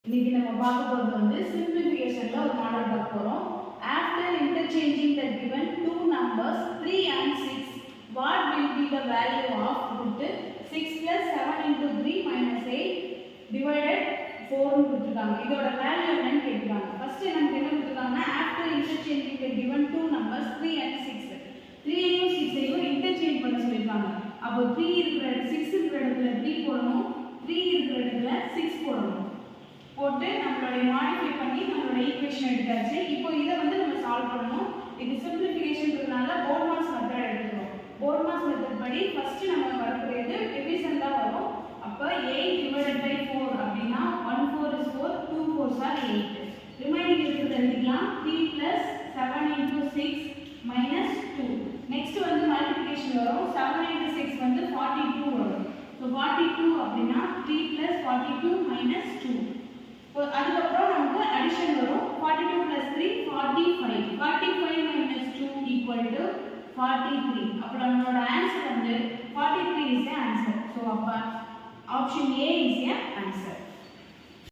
இன்னைக்கு நம்ம பார்க்க போறது வந்து simplificationல ஒரு மாடல் பார்க்க போறோம். After interchanging the given two numbers 3 and 6, what will be the value of put 6 plus 7 into 3 minus 8 divided 4 னு கொடுத்திருக்காங்க. இதோட வேல்யூ என்னன்னு கேக்குறாங்க. ஃபர்ஸ்ட் நமக்கு என்ன கொடுத்திருக்காங்க? After interchanging the given two numbers 3 and 6. 3 ஐயும் 6 ஐயும் இன்டர்சேஞ்ச் பண்ண சொல்லிருக்காங்க. அப்போ 3 இருக்கிற 6 இருக்கிற இடத்துல 3 போடணும், 3 இருக்கிற இடத்துல 6 போடணும். போட்டு நம்மளோட மாடிஃபை பண்ணி நம்மளோட ஈக்குவேஷன் எடுத்தாச்சு. இப்போ இத வந்து நம்ம சால்வ் பண்ணனும். இது சிம்பிளிஃபிகேஷன்றதுனால போர்மாஸ் மெத்தட் எடுத்துறோம். போர்மாஸ் மெத்தட் படி ஃபர்ஸ்ட் நம்ம வரக்கூடியது டிவிஷன் தான் வரும். அப்ப 8 divided by 4 அப்படினா 1 4 is 4, 2 4s are 8. ரிமைனிங் இருக்கிறது எழுதிக்கலாம். 3 plus 7 into 6 minus 2. நெக்ஸ்ட் வந்து மல்டிப்ளிகேஷன் வரும். 7 into 6 வந்து 42 வரும். So 42 அப்படினா 3 plus 42 minus 2. அதுக்கப்புறம் நமக்கு அடிஷன் வரும். 42 plus 3 45. 45 minus 2 equal to 43. அப்ப நம்மளோட ஆன்சர் வந்து 43 is the answer. So அப்ப option A is the answer.